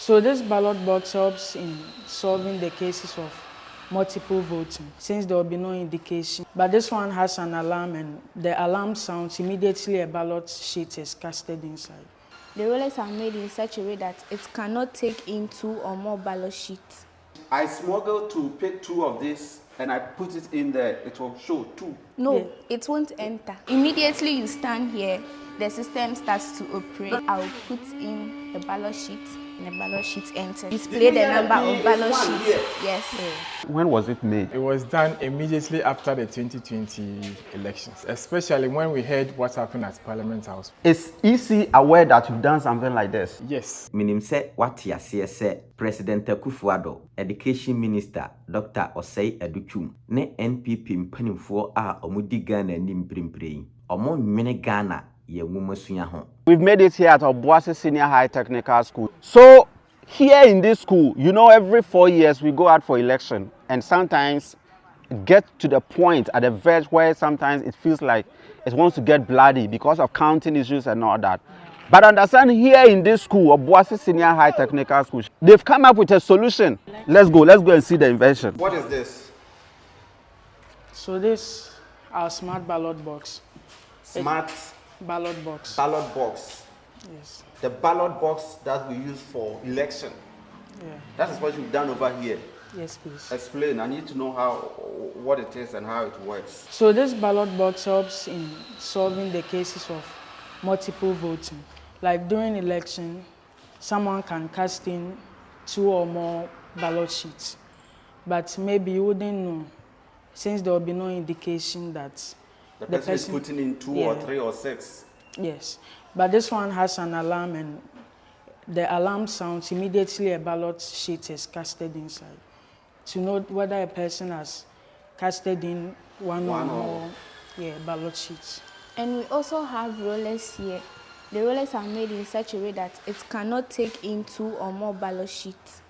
So this ballot box helps in solving the cases of multiple voting, since there will be no indication. But this one has an alarm, and the alarm sounds immediately a ballot sheet is casted inside. The rollers are made in such a way that it cannot take in 2 or more ballot sheets. I smuggled to pick 2 of this and I put it in there. It will show 2. No, it won't enter. Immediately you stand here, the system starts to operate. I'll put in the ballot sheet and the ballot sheet enters. Display the number of ballot sheets. Yes. When was it made? It was done immediately after the 2020 elections, especially when we heard what happened at Parliament House. Is EC aware that you've done something like this? Yes. Minim se wati asese President Akufo-Addo, Education Minister Dr. Osei Addo ne NPP mpanimfoɔ a omudi Ghana anim mprempren. Omo nwene Ghana ye nwumasua ho. We've made it here at Obuasi Senior High Technical School. So here in this school, you know, every 4 years we go out for election, and sometimes it gets to the point at the verge where sometimes it feels like it wants to get bloody because of counting issues and all that. But understand, here in this school, Obuasi Senior High Technical School, they've come up with a solution. Let's go and see the invention. What is this? So this our smart ballot box. Smart Ballot box. ballot box. Yes. The ballot box that we use for election. Yeah. That is what you've done over here. Yes, please. Explain. I need to know what it is and how it works. So this ballot box helps in solving the cases of multiple voting. Like during election, someone can cast in 2 or more ballot sheets, but maybe you wouldn't know, since there will be no indication that the person is putting in 2 or 3 or 6. Yes, but this one has an alarm, and the alarm sounds immediately a ballot sheet is casted inside to know whether a person has casted in one or more ballot sheets. And we also have rollers here. The rollers are made in such a way that it cannot take in 2 or more ballot sheets.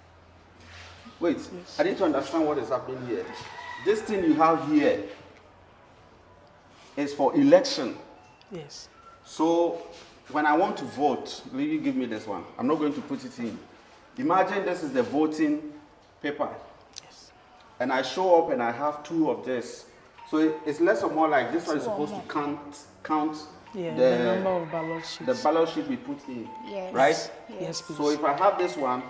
Wait, yes. I need to understand what is happening here. This thing you have here is for election. Yes. So when I want to vote, will you give me this one? I'm not going to put it in. Imagine this is the voting paper. Yes. And I show up and I have 2 of this. So it's less or more like this one is supposed to count the number of ballot sheets. The ballot sheet we put in. Yes. Right? Yes, please. So if I have this one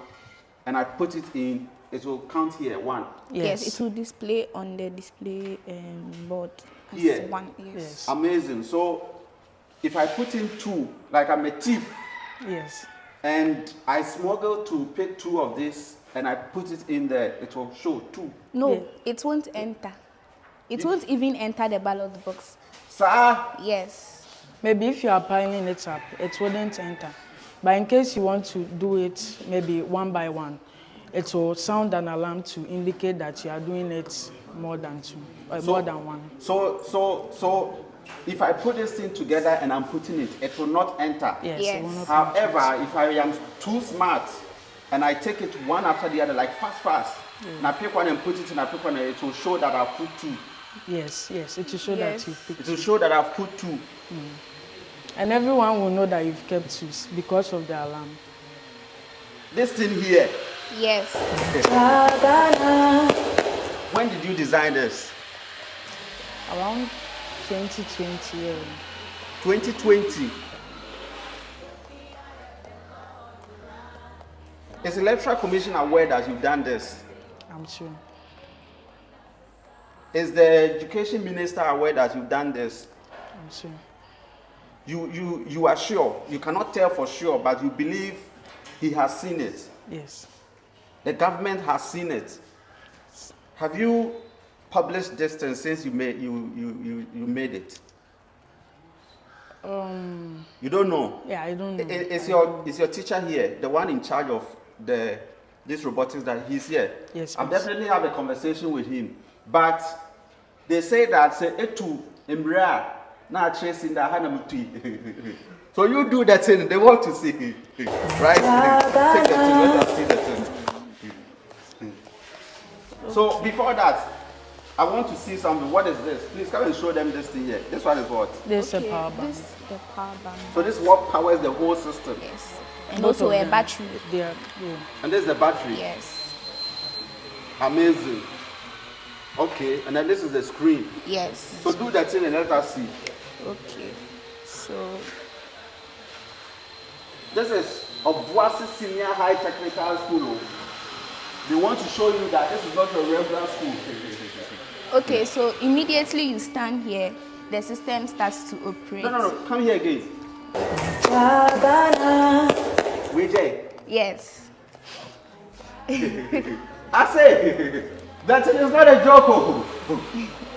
and I put it in, it will count here 1. Yes, it will display on the display board. Here. 1. Yes. Amazing. So if I put in 2, like I'm a thief. Yes. And I smuggle to pick 2 of this and I put it in there, it will show 2. No, it won't enter. It won't even enter the ballot box. Sir? Yes. Maybe if you are piling it up, it wouldn't enter. But in case you want to do it maybe 1 by 1, it will sound an alarm to indicate that you are doing it more than 2, or more than 1. So if I put this thing together and I'm putting it, it will not enter. Yes. Yes. It will not However, if I am too smart and I take it one after the other, like fast, and I pick one and put it and I pick one, and it will show that I've put 2. Yes, it will show that you picked. It will show that I've put 2. And everyone will know that you've kept 2 because of the alarm. This thing here. Yes. When did you design this? Around 2020. 2020. Is the Electoral Commission aware that you've done this? I'm sure. Is the Education Minister aware that you've done this? I'm sure. You are sure? You cannot tell for sure, but you believe he has seen it? Yes. The government has seen it. Have you published this thing since you made it? You don't know? Yeah, I don't know. Is your teacher here, the one in charge of this robotics, that he's here? Yes. I'll definitely have a conversation with him. But they say that etu emra na chasing the hanamutui. So you do that thing, they want to see it. Right? Take the thing, let us see the thing. So before that, I want to see something. What is this? Please come and show them this thing here. This one is what? This is a power bank. This is the power bank. So this is what powers the whole system. Yes. And Both also of a them, battery. they are, yeah. And this is the battery. Yes. Amazing. Okay, and then this is the screen. Yes. So do that thing and let us see. Okay. So This is Obuasi Senior High Technical School. They want to show you that this is not a regular school. okay, so immediately you stand here, the system starts to operate. No. Come here again. Vijay. Yes. I say, that is not a joke. Oh.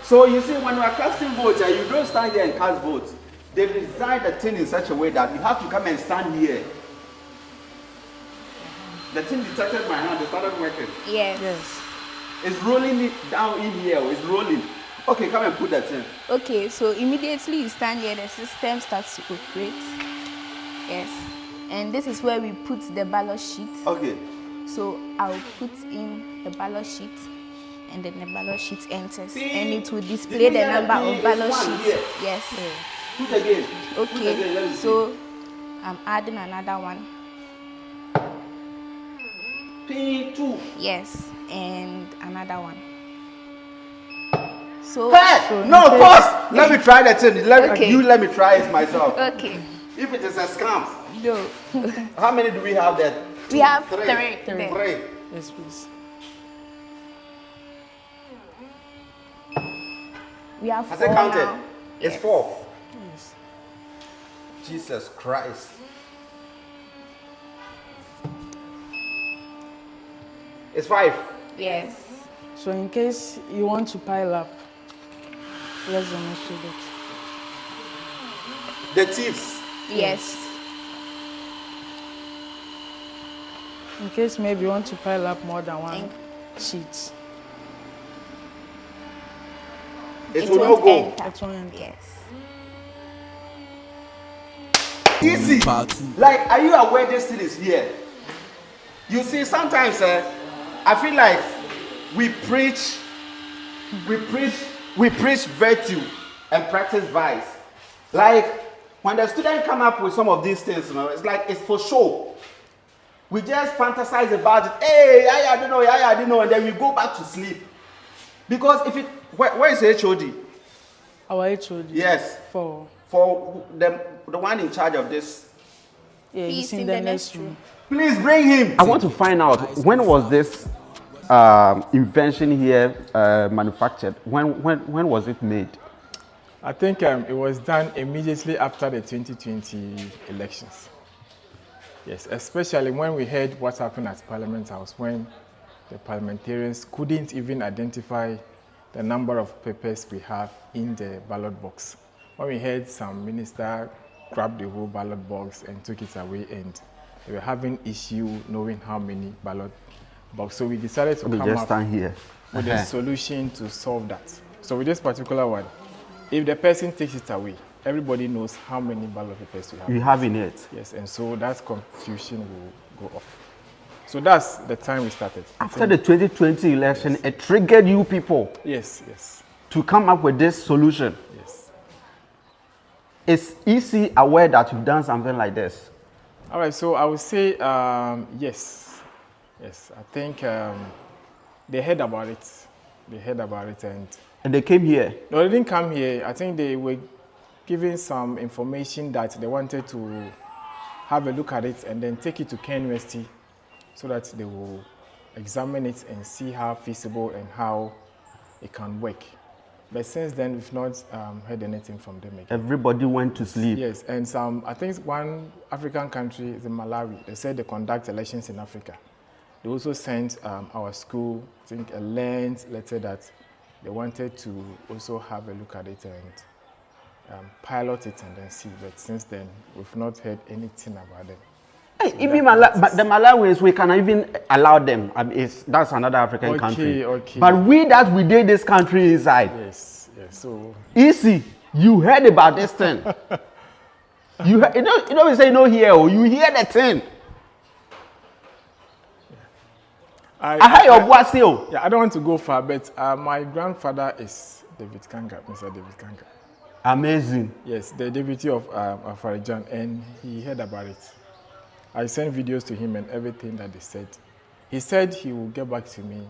So you see, when you are casting votes, you don't stand here and cast votes. They designed the thing in such a way that you have to come and stand here. The thing detected my hand, they started working. Yes. Yes. It's rolling it down in here, it's rolling. Okay, come and put that in. Okay, so immediately you stand here, the system starts to operate. Yes. And this is where we put the ballot sheet. Okay. So I'll put in the ballot sheet, and then the ballot sheet enters, and it will display the number of ballot sheets. Yes. Put again. Okay. Put again, let me see. So I'm adding another one. P2. Yes, and another one. So Hey! No, pause! Let me try that thing. Let me try it myself. okay. If it is a scam, No. how many do we have there? We have Three. three. Yes, please. We have Has four it counted? now. It's Yes. 4. Yes. Jesus Christ. It's 5. Yes. So in case you want to pile up, let's demonstrate it. The thieves. Yes. In case maybe you want to pile up more than one Thank- sheet, It will not won't go. enter. it won't enter. Yes. Easy. Like, are you aware this thing is here? You see, sometimes I feel like we preach virtue and practice vice. Like, when the students come up with some of these things, you know, it's like it's for show. We just fantasize about it. Hey, I didn't know, and then we go back to sleep. Because if it, where is the HOD? Our HOD. Yes. For The one in charge of this. yeah, He's he's in the next room. Please bring him. I want to find out, when was this invention here manufactured? When was it made? I think it was done immediately after the 2020 elections. Yes, especially when we heard what happened at Parliament House, when the parliamentarians couldn't even identify the number of papers we have in the ballot box. When we heard some minister grab the whole ballot box and took it away, and they were having issue knowing how many ballot boxes. So we decided to come up here with a solution to solve that. So with this particular one, if the person takes it away, everybody knows how many ballot papers you have. You have in it. Yes, and so that confusion will go off. So that's the time we started. After the 2020 election, it triggered you people Yes, yes, to come up with this solution. yes. Is EC aware that you've done something like this? All right, so I would say yes. Yes, I think they heard about it. They heard about it, And they came here. no, they didn't come here. I think they were given some information that they wanted to have a look at it and then take it to Ken University so that they will examine it and see how feasible and how it can work. But since then, we've not heard anything from them again. Everybody went to sleep. Yes, and some, I think one African country is in Malawi. They said they conduct elections in Africa. They also sent our school, I think, a letter that they wanted to also have a look at it and pilot it and then see. But since then, we've not heard anything about them. Hey, even but the Malawians, we cannot even allow them. I mean, that's another African country. Okay. But we did this country inside. Yes, yes. So Easy, you heard about this thing. You know, we say no here, or you hear the thing. I heard your boy. Yeah, I don't want to go far, but my grandfather is David Kanga, Mr. David Kanga. Amazing. Yes, the deputy of Afarijan, and he heard about it. I sent videos to him and everything that they said. He said he will get back to me,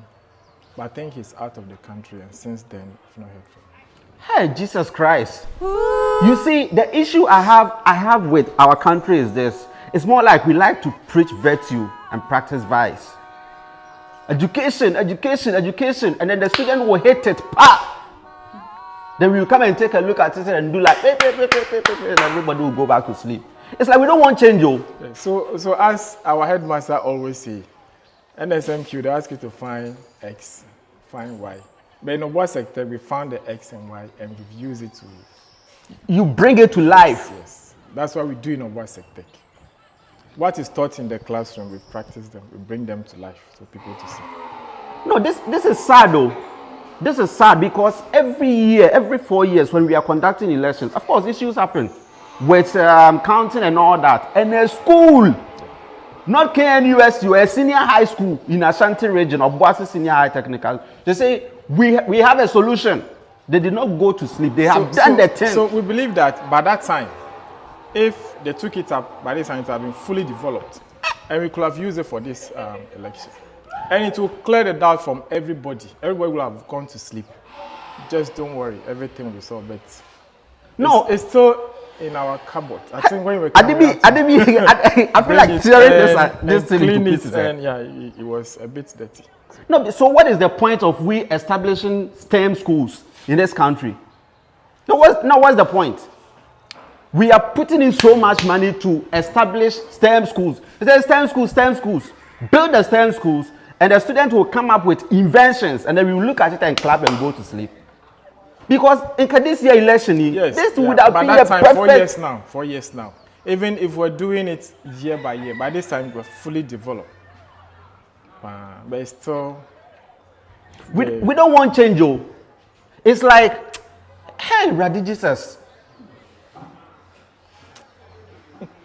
but I think he's out of the country, and since then, I've not heard from him. Hey, Jesus Christ. You see, the issue I have with our country is this. It's more like we like to preach virtue and practice vice. Education, education, education, and then the student will hate it. Then we will come and take a look at it and do like, and everybody will go back to sleep. It's like we don't want change, yo. Yeah, so as our headmaster always say, NSMQ, they ask you to find X, find Y. But in what sector, we found the X and Y, and we've used it to... You bring it to life. Yes. That's what we do in what sector. What is taught in the classroom, we practice them, we bring them to life for people to see. No, this is sad though. This is sad because every year, every 4 years when we are conducting elections, of course issues happen with counting and all that. And a school, not KNUSU, a senior high school in Ashanti region of Boise Senior High Technical, they say we have a solution. They did not go to sleep. They have done the thing. So we believe that by that time, if they took it up, by this time it had been fully developed, and we could have used it for this election. And it will clear the doubt from everybody. Everybody will have gone to sleep. Just don't worry, everything will be solved. But no, it's still in our cupboard. I think when we were I feel like tearing this thing into pieces. And yeah, it was a bit dirty. No, so what is the point of we establishing STEM schools in this country? What's the point? We are putting in so much money to establish STEM schools. It says STEM schools, STEM schools. Build the STEM schools, and the student will come up with inventions, and then we will look at it and clap and go to sleep. Because in this year election, this would have been the perfect... 4 years now, 4 years now. Even if we're doing it year by year, by this time we're fully developed. But it's still... We don't want change, though. It's like, hey, Radhi Jesus.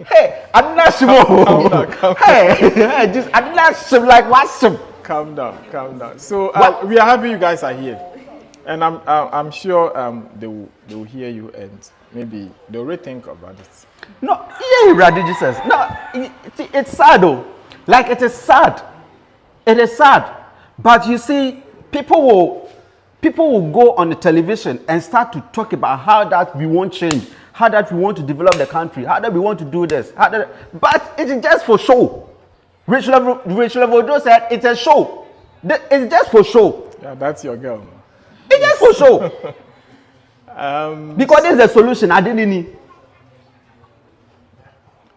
Hey, I'm not sure. Hey, just I'm not sure. Like what's up? Calm down. So we are happy you guys are here, and I'm sure they will hear you and maybe they'll rethink about it. No, yeah, Radhi Jesus. No, it's sad though. Like it is sad. It is sad. But you see, people will go on the television and start to talk about how that we want change. How that we want to develop the country, how that we want to do this, but it's just for show. Rich Level said it's a show. It's just for show. Yeah, that's your girl. It's just for show. Because there's a solution. I didn't need.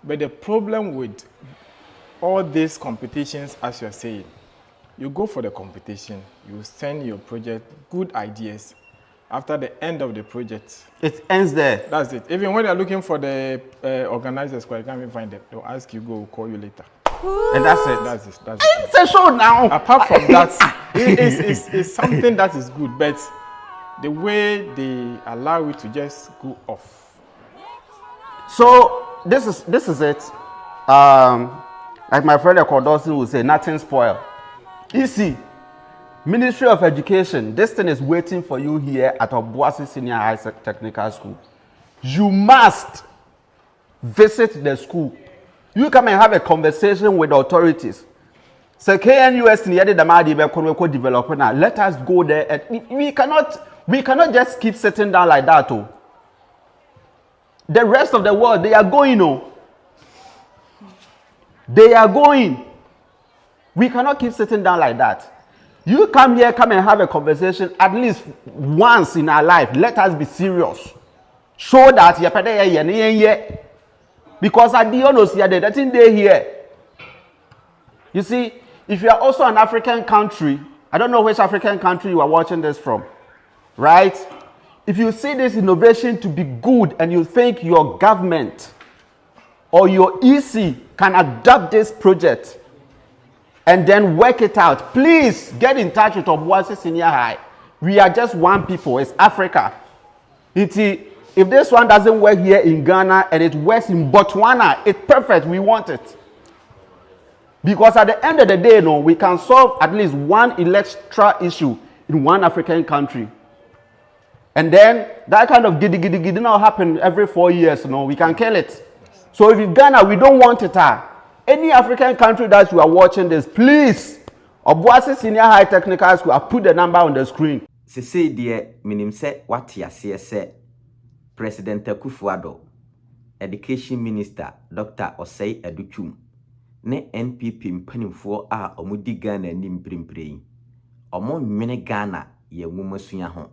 But the problem with all these competitions, as you're saying, you go for the competition, you send your project, good ideas. After the end of the project, it ends there. That's it. Even when they're looking for the organizers, you can't even find them. They'll ask you, go, call you later. And that's it. That's it. It's a show now. Apart from that, it's something that is good, but the way they allow you to just go off. So this is it. Like my friend Kodosi will say, nothing spoiled. Easy. Ministry of Education, this thing is waiting for you here at Obuasi Senior High Technical School. You must visit the school. You come and have a conversation with the authorities. Say, KNUS near the Madi developer now. Let us go there. And we cannot just keep sitting down like that. Oh. The rest of the world, they are going. Oh. They are going. We cannot keep sitting down like that. You come here, come and have a conversation at least once in our life. Let us be serious. Show that you're because at the honest, you're the thing they here. You see, if you are also an African country, I don't know which African country you are watching this from, right? If you see this innovation to be good and you think your government or your EC can adopt this project, and then work it out. Please get in touch with Obuasi Senior High. We are just one people. It's Africa. If this one doesn't work here in Ghana and it works in Botswana, it's perfect. We want it. Because at the end of the day, no, we can solve at least one electoral issue in one African country. And then that kind of giddy now happen every 4 years, no, we can kill it. So if in Ghana, we don't want it. Any African country that you are watching this, please, Obuasi Senior High Technical School, I put the number on the screen. Say dear, minim se what ya say, President Akufo-Addo, Education Minister Dr. Osei Addo ne NPP mpanimfoɔ a omudi Ghana nim primprem omo nwene Ghana ye nwumasua ho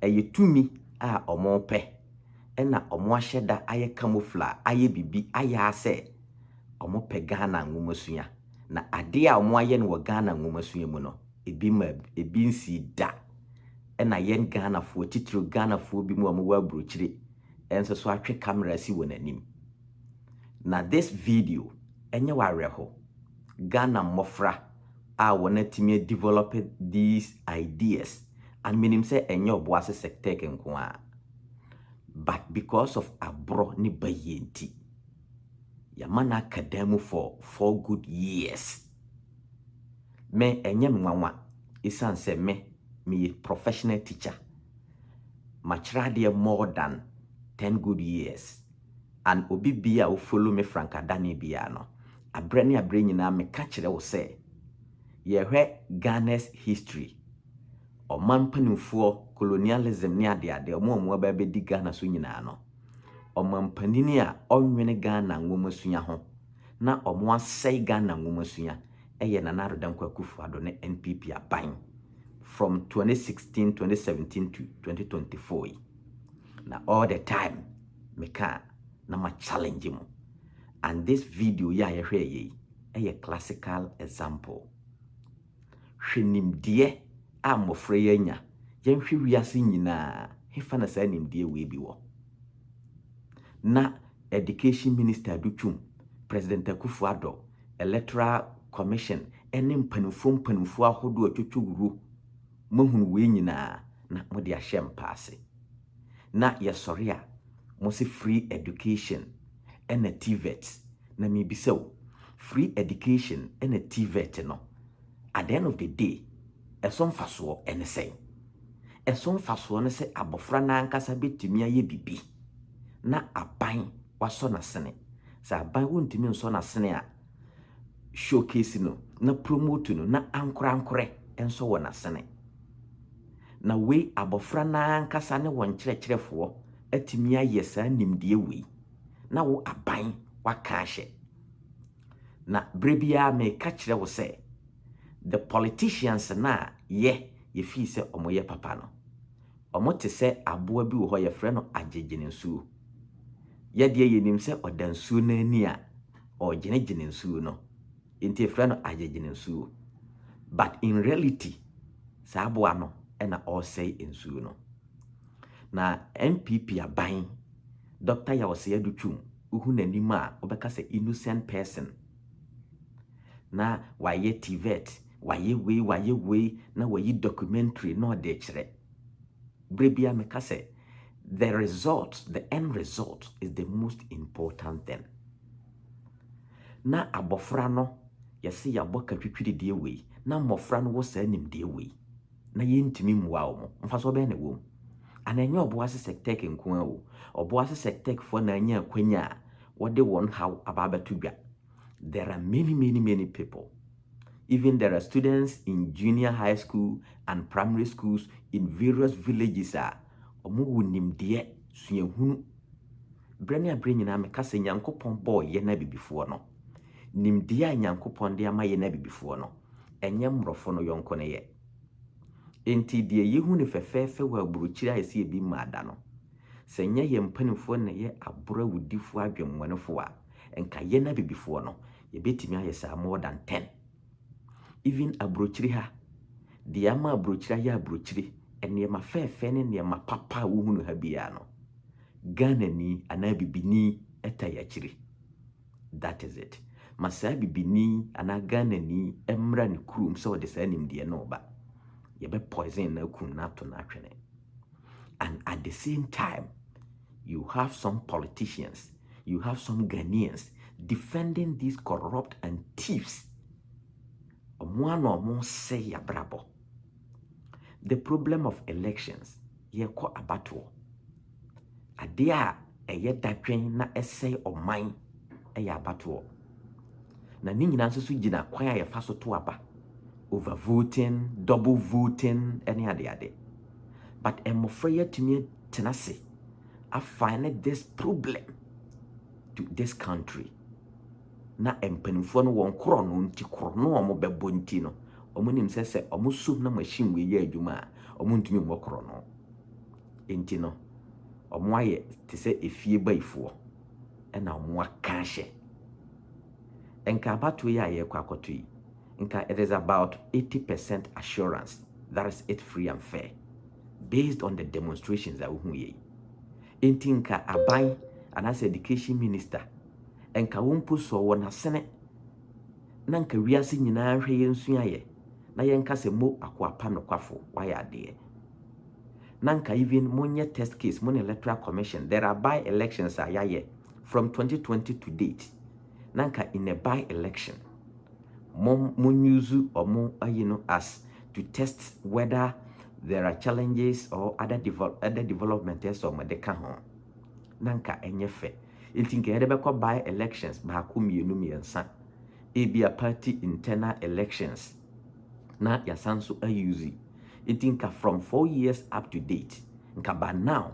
eye tumi a omo pɛ ɛna omo ahyeda aye camouflage aye bibi aye ase omo pɛ Ghana nwumasua na ade a omo aye no wɔ Ghana nwumasua mu no ebi nsi da ɛna yen Ghana fo titiro Ghana fo bi mu omo wa brochire enso so atwe camera si wɔ nanim na this video enye wareho Ghana mofra a wona time develop these ideas and minim say enye oboase sector kenko a but because of abro ni bayenti yamana academy for 4 good years me enye mwanwa isan se me professional teacher machirade more than 10 good years and obi bia who follow me Frank Adani bia no abrani nyina me ka kire wo se ye hwe Ghana's history o man panimfo colonialism ni ade omo ba be di Ghana so nyina no o man panini a onwene Ghana nwomasua ho na omo asai Ghana nwomasua eye na Narodanko Akufo-Addo ne NPP aban from 2016 2017 to 2024 na all the time me ka na ma challenge mo. And this video ya ye a classical example. Hwenimdie a mofre yenya yenhwe wiase nyina hefa na sa nimdie we bi wo. Na Education Minister Addo, President Akufo-Addo, Electoral Commission ene mpanimfo ahodo atwotwuru mahunu we nyina na mode ahyem paase. Na yesori a mo se free education and a TVET na me be so free education and a TVET no at the end of the day eson faso ene say eson faso ne se abofra na ankasa betumi aye bibi na aban waso na sene sa aban wontumi nso na sene a showcase no na promote no na ankore enso wo na sene na we abofra na ankasa ne won kyerɛkyerɛfo atumi aye sa nimdie we na wo aban wakashe na brebia me ka kire wo se the politicians na ye fi se omoye papa no omo te se aboa bi wo ho ye frɛ no agegene nsuo ye de yenim se odansuo na ani a ogenegene nsuo no enti frɛ no agegene nsuo but in reality sa aboa no na all say nsuo no na NPP aban Dr. Osei Addo uhu nanima obeka se innocent person na waye TVET waye we na waye documentary no de kire brebia meka se the end result is the most important thing na abofra no yesi yaboka twitwiri de we na mofra no wo sa nim de we na yentimi mwa wo mfaso be na wo anenye oboase sector kenko a wo oboase sector fo na anya akwanya what they want how about to get. There are many people. Even there are students in junior high school and primary schools in various villages omu nimdie suehunu brania brenyina me kase nyankopon boy ye na bibifo no nimdie nyankopon de ama ye na bibifo no enye mrofo no yonko ne ye enti de yehu ne fefefe wa buruchira ese bi maada no senye ye mpanimfo ne ye abura wudifo adwemmonefo a enka ye na bibifo no ye betimi ayesa more than 10 even abrochiri ha de ama abrochira ya abrochiri ene ma fefe ne ma papa wo hunu ha bia no Ghana ni ana bibini etayachiri. That is it. Masa bibini ana Ghana ni emra ni kurum so de sa nimde no ba ye be poison na kum na to na twene. And at the same time, you have some politicians, you have some Ghanaians defending these corrupt and thieves omo say ya brabo. The problem of elections ye ko abato. Adia eye dadwen na essay o mine eye abato. Na ni nyina nso so gina kwan a ye fa so to aba. Over voting, double voting, any ade. But emofra yetumi tenase I find this problem to this country. Na empanimfo no won kro no nti kro no omo bebo nti no omo nim sese omo sum na machine we ye adwuma omo ntumi mo kro no enti no omo aye te se efie baifo e na omo aka hye enka abato ya ye kwakoto yi nka it is about 80% assurance that is it free and fair based on the demonstrations that we ye enti nka aban and as education minister enka wompo so wona sene na nka wiase nyina hwe yensua ye na yenka se mo akwapa no kwafo waya ade na nka even monye test case mon electoral commission there are by elections ayaye from 2020 to date na nka in a by election mon use omo as to test whether there are challenges or other developments or medeka ho na nka enye fe intinke edebekọ by elections ba ko mienu miensa ebia party internal elections na yasanso ayuzi intinka from 4 years up to date nka by now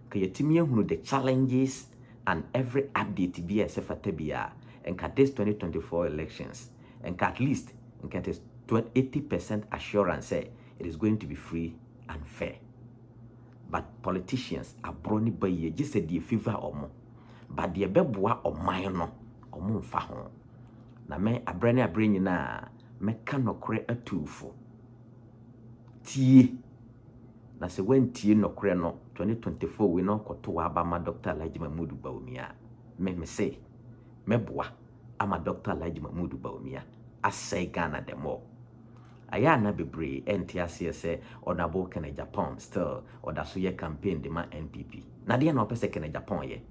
ka yetimi ehunu the challenges and every update be esefata bia nka this 2024 elections nka at least nka it is 80% assurance it is going to be free and fair. But politicians are brony by ye just said the fever omo but the beboa o man no omo mfa ho na me abrane abrenyi na me kanokre atufo tie na se wantie nokre no 2024 we no koto abama Dr. Alhaji Mahmood Bawumia me say meboa ama Dr. Alhaji Mahmood Bawumia asai Ghana demo ayana bebre entiase se onabo kene Japan still odaso ye campaign de ma NPP na de na opese kene Japan ye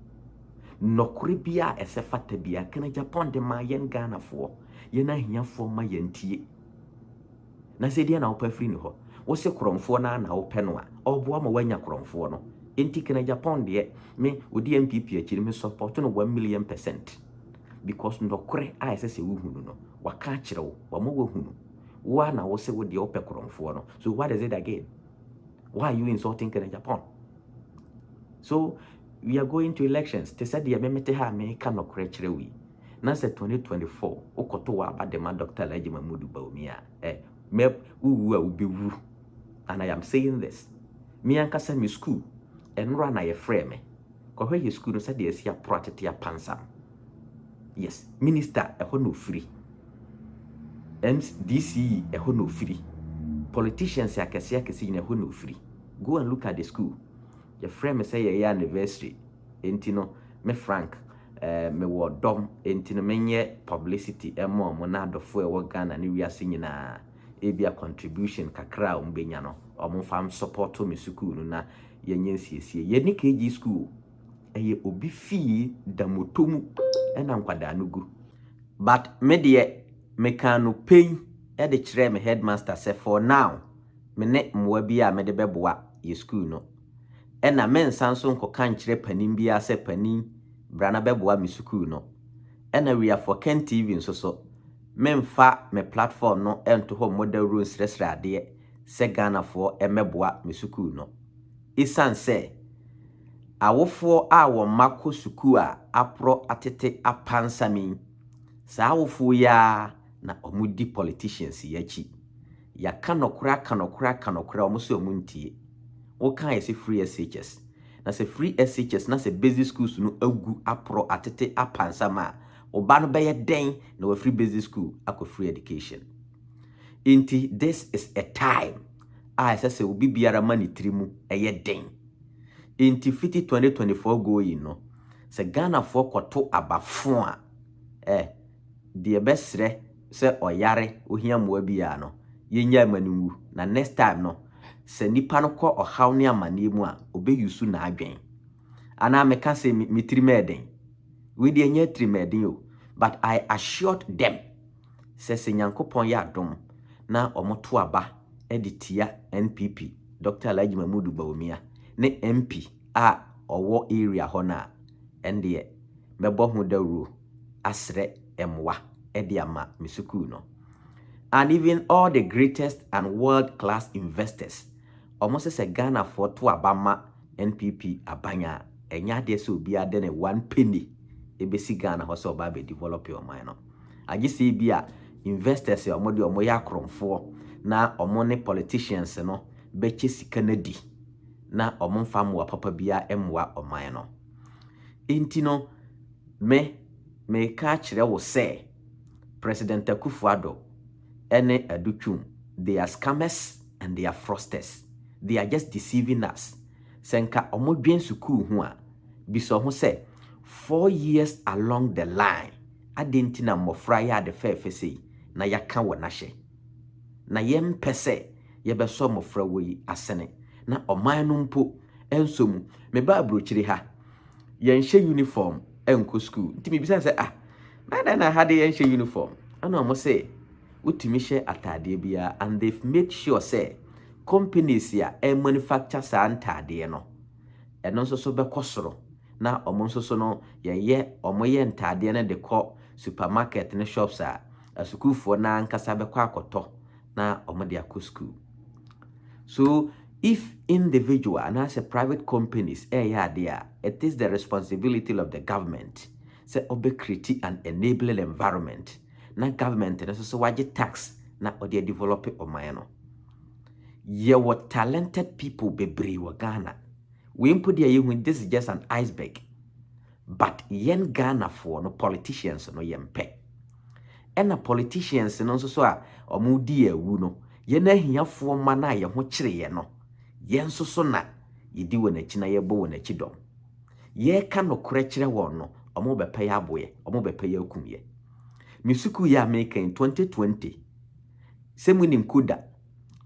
nokore bia esefata bia kene Japan de ma yen Ghana fo ye na hiafo ma yentie na se de na opa free ni ho wo se kromfo na ope no a oboa ma wanya kromfo no enti kene Japan de me odi NPP akiri me support no 1,000,000% because nokore a esese wuhunu no waka kirewo wa mo wuhunu wa na wo se wo de ope kromfo no so what is it again? Why are you insulting Kenya Japan? So we are going to elections. They said the memete ha me cannot correct we. Now say 2024. Okoto wa ba de man Dr. Alhaji Mahmood Bawumia. Me will be wu. And I am saying this. Me anka se me school. Enra na ye frame me. Ko hwe ye school no said the sia protect ya pansam. Yes, minister e no free. MDC e no free. Politicians akesi na no free. Go and look at the school. Your friend me say your anniversary. Entino me frank me wo dom entino menye publicity emo na adofo e wo Ghana ni wiase nyina ebia contribution kakra umbenya no omfam support me school no na yenye siesie ye ni KG school eye obi fee damotomu ena nkwada nugu but me de me kanu pain e de kire me headmaster say for now me ne mwa bia me de beboa ye school no ena men sanso nkoka nkire panin bia se panin brana beboa me school no ena we are for Ken TV nso so memfa me platform no ento ho model rules resrade se Ghana for emeboa me school no isan se awofo a wo mako school a apro atete apansami sa awofo ya na omudi politicians yachi ya kanokra omuso omuntie wo kan yesi free SHS na se free SHS na se basic schools no agu apro atete apansama oba no beye den na we free basic school akọ free education inti this is a time se obi biara mani trimu eye den inti fiti 2024 going no se Ghana for koto abafo a de besre se oyare ohia moa bia no yenya manuwu na next time no se nipa no ko ohaw ne amane mu a obeyusu na adwen ana meka se mitrimeden we de nya trimeden o but I assured them se Nyankopon ya dom na omoto aba editia NPP Dr. Alhaji Mahmood Bawumia ne MP a owo area hona ende mebo ho dawro asre emwa ediama misuku no. And even all the greatest and world-class investors almost say Ghana for to abama NPP abanya enya de so bia de ne 1 penny ebesi Ghana ho so ba be develop your mind no. Agi se bia investors omode omoya akromfo na omone politicians no beche sika na di na omomfa mo papa bia emwa oman no. Enti no me ka kire wo say President Akufo-Addo ene Addo, they are scammers and they are fraudsters. They are just deceiving us. Senka omodwen suku hu a biso ho say 4 years along the line adenti na mofra ya de fefe sei na yaka wona hye na yempese yebeso mofra wei asene na oman no mpo ensomu me ba abrochiri ha yenhye uniform enko school nti me bisa say na hade yenhye uniform ana mo say utimi hye atade bia, and they've made sure say companies ya manufacture sa antade no eno so be kosoro na omo so no ye omoye ntade na de ko supermarket ne shops a asukufo na nkasa be kwa akoto na omo de akọ school. So if individual and as a private companies it is the responsibility of the government say obe create an enabling environment na government na so waje tax na ode develop oman no. Ye what talented people bebre wa Ghana. We input this is just an iceberg. But yen Ghana for no politicians no yempe. And the politicians no so a omudi ewu no. Yen ahia for mana ye ho kire ye no. Yen so na ye di wona chi na ye bo wona chi dom. Ye ka no kore kire won no omo bepa ya boye, omo bepa ya kumye. Misuku ya make in 2020. Semunim kuda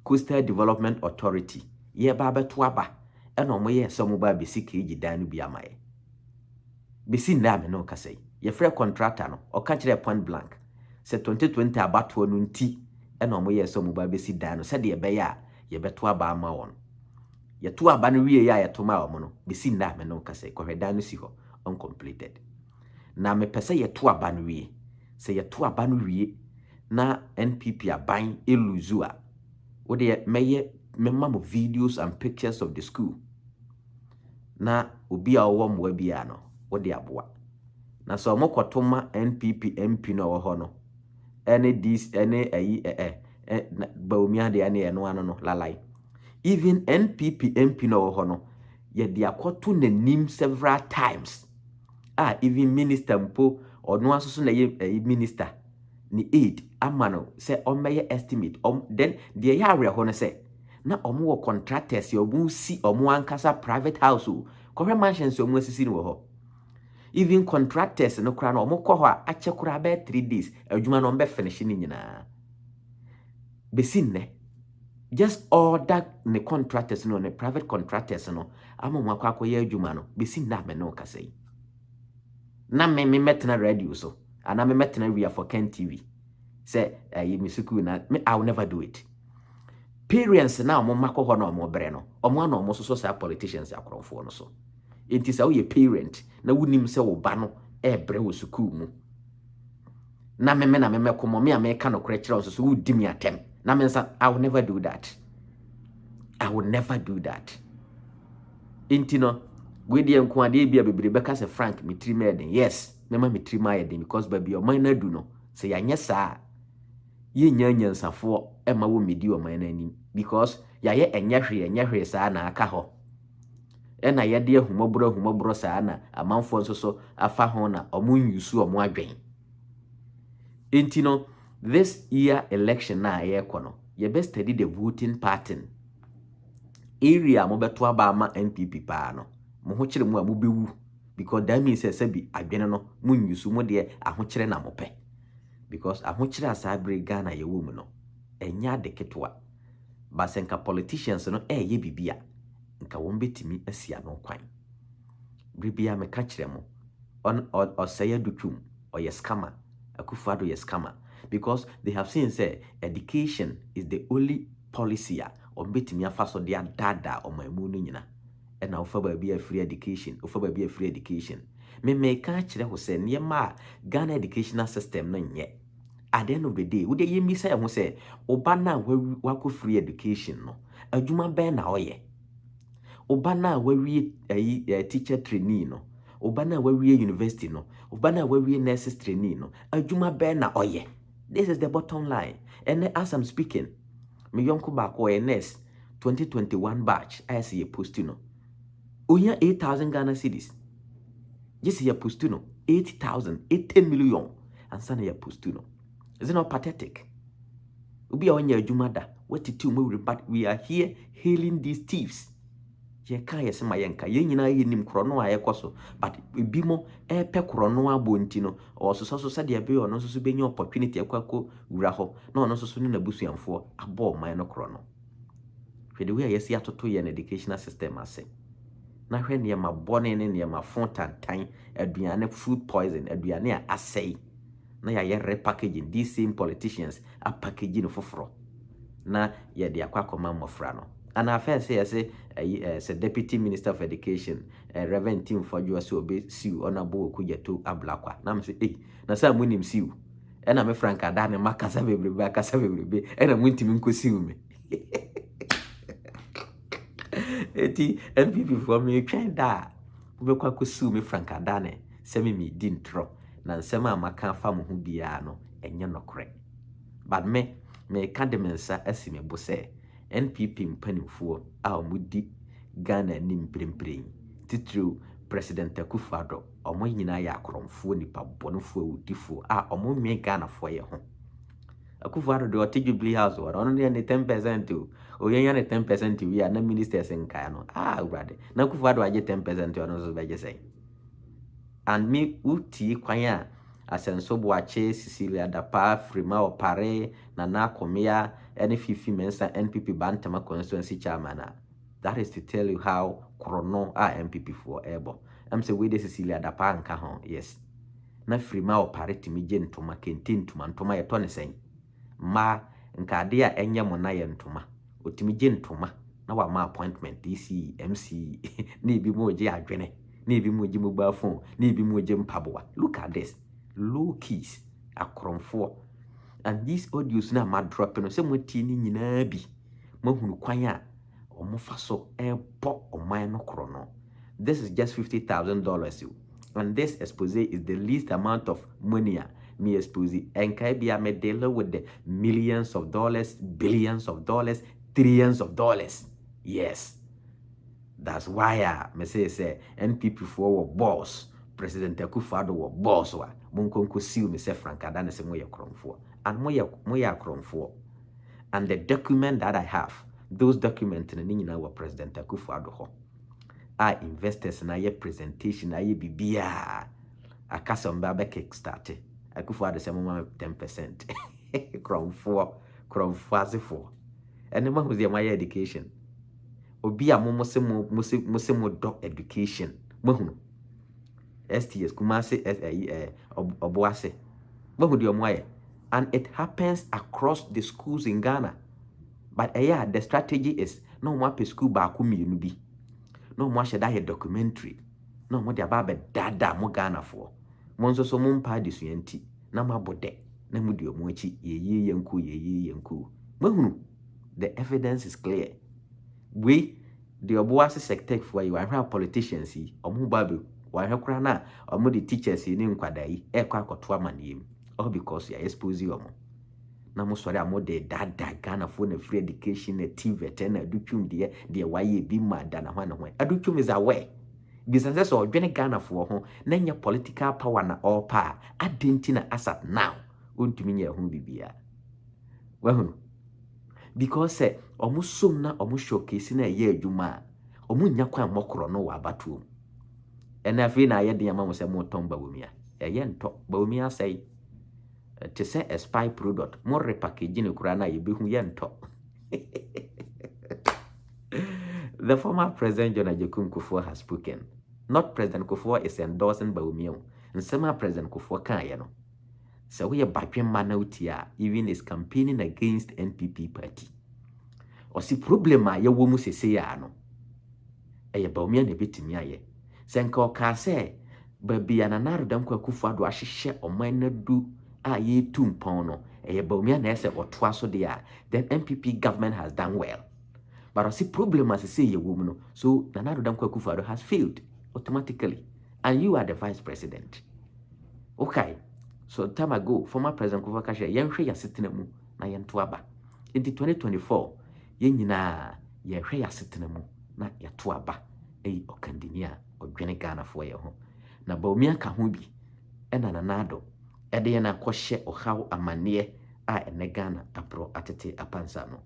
Coastal Development Authority ye ba beto aba eno mo ye so mo ba besi keji dan no bia maye besi nda me no kasai ye free contractor no o ka kire point blank se 2020 abato no nti eno mo ye so mo ba besi dan no se de be ya ye beto aba ama won ye to aba no wie ya ye to ma wo no besi nda me no kasai ko dan no si ho uncompleted na me pese ye to aba no wie se ye to aba no wie na NPP aban eluzu a wode memma mo videos and pictures of the school na obi a wo mo bia no wode aboa na so mo kwotoma NPP MP no wo ho no ene this ene Bawumia de ane eno ano no lalai even NPP MP no wo ho no ye de akoto nanim several times even minister mpo ono asoso na ye minister ni aid amano say omeye estimate then the area ho no say na omo wo contractors yo si omo ankasa private house ko mansions omo asisi no ho even contractors no kra na omo ko ho a che kra be 3 days adwuma no be finish ni nyina besin just all that the contractors no the private contractors no amo mo akwa adwuma no besin na me no kasai na me metna radio so ana me metna we for Ken TV say misuku na me I will never do it. Parents na omo mako ho na omo bre no omo na omo so say politicians akromfo no so it is how you parent na wunim say wo ba no bre wo suku mu na me komo me ameka no kra kira so wo di me atem na me nsa I will never do that. I will never do that. Intino we dey nko ade bia bebre beka say Frank mitri meden yes mema mitri ma yeden because baby o man na du no say yanye saa ye nyansafo ema wo medi o man nanim because yaye enye saa na aka ho ena ye de ahumobro saa na amanfo nso so afa ho na omunyusu omu adwen intino this year election na ye kono ye best study the voting pattern area mo beto aba ama NPP pa no mo ho kire mu a mo bewu because that means say bi adwene no munyusu mo de ahokire na mo pe because ahokire asabre Ghana ye wo mu no enya de ketwa basenka politicians no ye bibia nka won betimi asia no kwan bribia me ka kire mo on osaya dutwum oye scammer Akufo-Addo ye scammer because they have seen say education is the only policy or betimi afa so dia dada o mamu no nyina e na ofa ba bia free education me ka kire ho say niema Ghana educational system no nye at the end of the day we dey yemi say ho say oba na wako free education no adwuma ben na oye oba na wawie teacher trainee no oba na wawie university no oba na wawie nurses trainee no adwuma ben na oye. This is the bottom line. And as I'm speaking, me yonko back or nurse 2021 batch I see a postino. Oya 8,000 Ghana cedis. Just a postino 80,000 80 million and sana ya postino. Is it not pathetic? Ubi on your jumada. What to do? But we are here hailing these thieves. Ye ka yesi mayenka ye nyina ye nim krono a yekoso but ebi mo pe krono abonti no ososo sade be ono soso benya opportunity akwako wura ho na ono soso ne nabusuamfo abo man no krono hwede we yesi atoto ye na educational system ase na hwe ne ma bone ne ma fontantan aduane food poison aduane a asei na ya repackaging these same politicians a packaging foforo na ye de akwakoma mofra no. And I first say Deputy Minister of Education, Reverend Tim Fodjo so be siu onabo okuye to ablakwa. Na me say na sa munim siu. E na me frank adane makasa bebrebe e na muntimi nko siu me. Eti MPP for me twen da. Ube kwa ko siu me frank adane se me di ntro. Na nsema amaka fa mo hu bia no enye nokre. But me ka de mensa asime bo say NPP mpanimfo a omudi Ghana nim premprem titru President Akufo-Addo omo nyina ya akromfo nipa bonofo udifo a omo nwe Ghana fo ye ho. Akufo-Addo de otejubli house wa ono ne 10% o yenya ne 10% wi na ministers nka no urade na Akufo-Addo aje 10% ono so beje say and me uti kwanya asenso boache Cecilia Dapa Frima Opare na Komia any fifi mensa NPP Bantama constituency chairman. That is to tell you how chrono are MPP for able. I'm say we de Cecilia Dapa nka ho yes na Frima Opare timi je ntoma kentin ntoma ye tone sen ma nka ade a enye mo na ye ntoma otimi je ntoma na wa ma appointment DC MC na bi mo je adwene na bi mo je mobile phone na bi mo je mpaboa. Look at this. Low keys akromfo and these audios na ma drop no se moti ni nyina bi mahunu kwan a omofa so bo oman no krono. This is just $50,000 and this expose is the least amount of money me expose and kai bia me deal with the millions of dollars, billions of dollars, trillions of dollars. Yes, that's why me say NPP for boss President Akufo-Addo was boss wa munkonko siu me se frank adane se moye kromfo and moye kromfo and the document that I have those documents na nyina wa President Akufo-Addo ho a investors na ye presentation na ye bibia akasa mba be kickstart Akufo-Addo se mo 10% kromfo azefo ene ma hu ze my education obi a mo se mo do education mahunu STS Kumasi Obuase. And it happens across the schools in Ghana. But the strategy is no more per school bakumi nubi. No more should I documentary. No more the ababe dada mo Ghana for. Monzo so mumpa disuenti. Na mabode. Na mudi omochi ye yenku. Mahunu. The evidence is clear. We the Obuase sector for you. I have politicians see Omubabu. Why na omo the teachers ni nkwadai kwa akoto amaniem all because you expose you na mo sori amode dada Ghana for na free education na TVET na adutwum de waye bi mada na hwana hwan adutwum is aware business so odwene Ghana for ho na nya political power na all power adenti na asat now ontumi nya hu bibia wahunu because omo som na omo showcase na ye adwuma omo nya kwa mokoro no wa abatuom. And if we na yet the mamma say more tomba wumia, a yen top bawumia say to say a spy product, more repackaging Kurana, you be who yen top. The former President John Ajekun Kufuor has spoken. Not President Kufuor is endorsing Bawumia, and semi President Kufuor Kayano. So we are badwin man out here, even is campaigning against NPP party. Or see problem a ye wo mu sese ya no. Eye ba omi na betimi aye. Senka oka se ba bia na Naro Akufo-Addo ahihye oman na du a ye tumpon no. Eye ba omi na ese otoa so de a, then NPP government has done well. But I see problem as I say ye wo mu no. So Naro Akufo-Addo has failed automatically. And you are the vice president. Okay. So time ago, former President Kufuor Kashe, yenhwe ya setena mu na yento aba. In 2024, yen nyina yenhwe ya setena mu na yato aba. Okandinia odwene Ghana fo ye ho. Na ba omi aka ho bi ena nanado ede ye na kwhye ohaw amane a ene Ghana apro atete apansa no.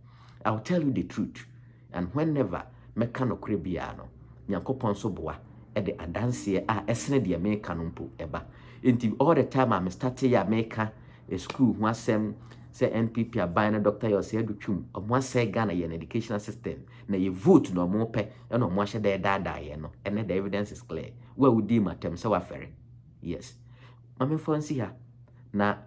I'll tell you the truth, and whenever meka no kure bia no, Nyankopon so boa ede adanse a esene de America no mpo eba. Until all the time I'm starting ya make a school who asem say NPP a buying a doctor you say Addo one say Ghana an educational system. Now you vote no more pay and no more share dada no and the evidence is clear. Where would deem at them so affair? Yes. Mama fancy her. Na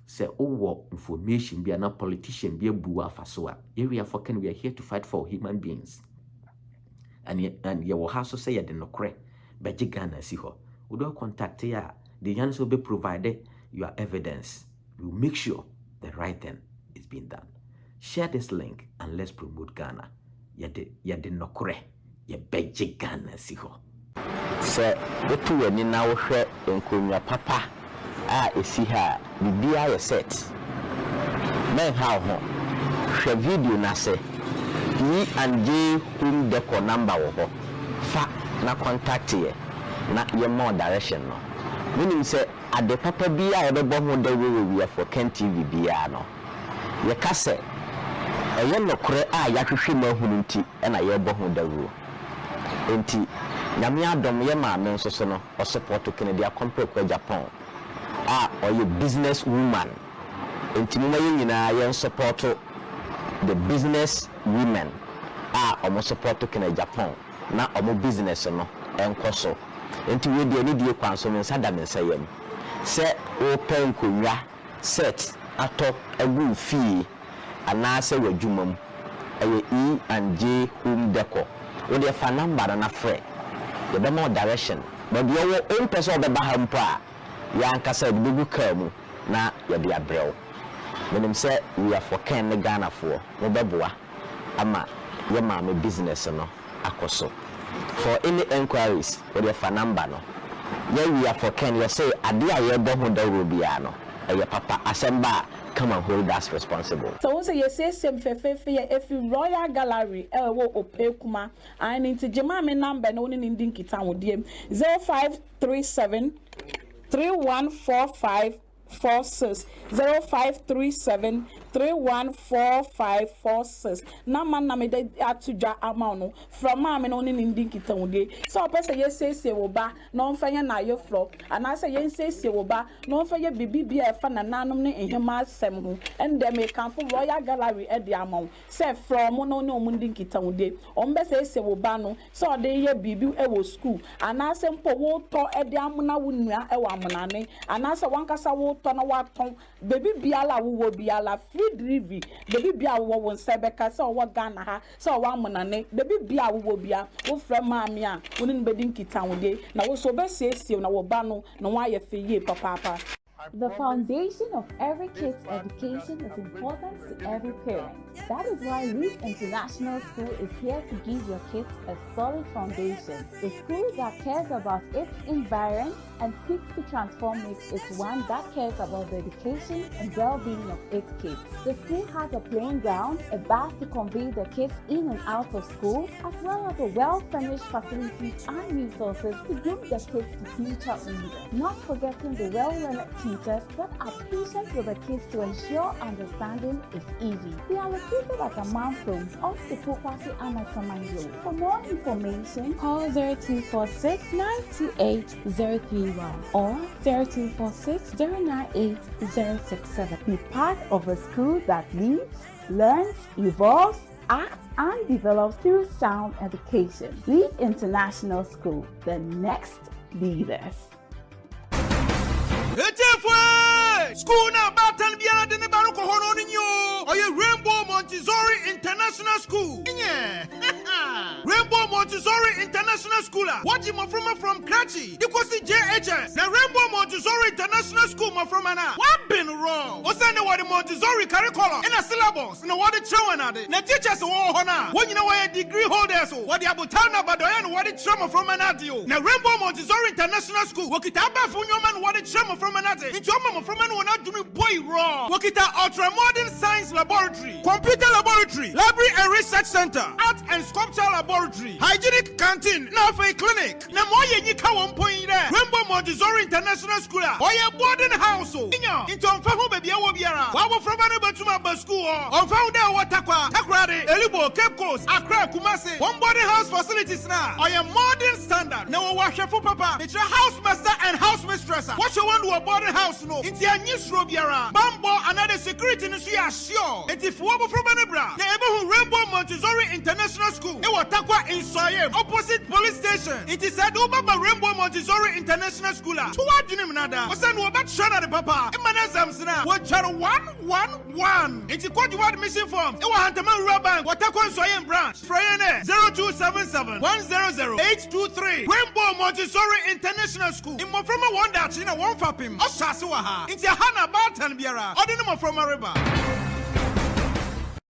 say oh information be a politician be a bua fasoa. Area for can we are here to fight for human beings. And you will have to say you didn't know but Ghana see her. We don't contact ya. The answer will be provided your evidence. We'll make sure the right thing is being done. Share this link and let's promote Ghana. Yade nokre. Ye beje Ghana siho. Se wetu weni na wohwe nkonwa papa a esi ha bibia ye set. Men ha ho. Hwe video na se. Ni anje home deco number wo ho. Fa na contact ye. Na ye more direction no. Meaning say at the papa bia e be bo ho da we for Ken TV bia no. Ye ka se e ye nokre a ya hwehwe ma hunu nti e na ye bo ho da we. Enti nyame adom ye ma me nso so no o support Kennedy compare kwa Japan. Or you business woman. Enti mo ye nyina ye support the business women. Omo support Kennedy Japan. Na omo business no enkoso. Enti we de ni die kwanso me nsa da me nsa yam se open konwa set atop agu fee ana se wadwumam aye E&J home decor we dey fa number na frɛ the be more direction but you wo in person be ba ha mpo a ya nkasa de begu ka mu na ya be abrɛw menim se we are for Ken Ghana for wo beboa ama ye ma me business no akoso. For any enquiries, with your phone number, no. Yeah, we are for Ken. You say, "Adia, you don't know the Rubiano." Your papa, Asemba, come and hold us responsible. So once you say some if you Royal Gallery, wo opekuma, and into Jemame number no in Dinky Town with them 0537 314546 0537 314546. Na man na me de atuja amount from ma me no ni ndinki tan de. So person ye say wo ba no mfa ye na ye flo and I say ye say wo ba no mfa ye bibi bia fa na nanom ne ehema asem ho and dem e kan for Royal Gallery e de amount say from no no ndinki tan de. On be say wo ba no so de ye bibi e wo school and I say mpo wo to e de amuna wo nua e wo amunane and I say wankasa wo to na wa ton baby biala wo biala free delivery baby bia wo won sebeka so wo Ghana ha so wo amunane baby bia wo bia wo fra maami a woni nbedi nkita wo de na wo so be siesie na wo ba no na wo aye fe ye papa. The foundation of every kid's education is important to every parent. That is why Leap International School is here to give your kids a solid foundation. The school that cares about its environment and seeks to transform it is one that cares about the education and well-being of its kids. The school has a playing ground, a bus to convey the kids in and out of school, as well as a well-furnished facilities and resources to groom the kids to future leaders. Not forgetting the well-learned teachers that are patient with the kids to ensure understanding is easy. They are located at Amanfrom off the Popasi Amasaman Road. For more information, call 0246 928 031 or 0246 098 067. Be part of a school that leads, learns, evolves, acts, and develops through sound education. Leap International School, the next leaders. Hey, school na batan biara de ne ba no ko hono ni yo. Oye Rainbow Montessori International School. Yeah. Rainbow Montessori International School. What you from Kratchi? You see JHS. The Rainbow Montessori International School from ana. What been wrong? What's the what the Montessori curriculum in a syllabus? No what the children are the teachers who hona. When you know why degree holders what the abutana badoyan what the trauma from an adio. Now Rainbow Montessori International School. Wakitaba for your man what the trauma from an adio. It's your mama from an one not doing boy wrong. Wakita ultra modern science laboratory, computer laboratory, library and research center, art and sculpture laboratory, hygienic canteen, now for a clinic. Now more you can 1 point there. Rainbow Montessori International School. Or your boarding house. Into Unfahu baby Awabiara. Wawa from Anabatuma school. Unfound there Watakwa, Takrade, Elibo, Cape Coast, Accra, Kumasi. One boarding house facilities now. Or your modern standard. Now wash for papa. It's your house master and house mistress. What you want to a boarding house no? It's your new Srobiara. Bambo another security in the sure. It's if Wabo from Anabra. The Ebu Rainbow Montessori International School. It was Takwa in Soyem, opposite police station. It is said Ubaba Rainbow Montessori International School. To what you nada? What's an Wabat Shana the Papa? Emanazamsna. What channel 111? It's a quad you want missing forms. It was Hantaman Raban. What Takwa Soyem branch. Frayane 0277 100 823. Rainbow Montessori International School. In Moframa one that China won't fap him. Oshasuaha. It's a Hana Bartan Biara. Ordinary from a river.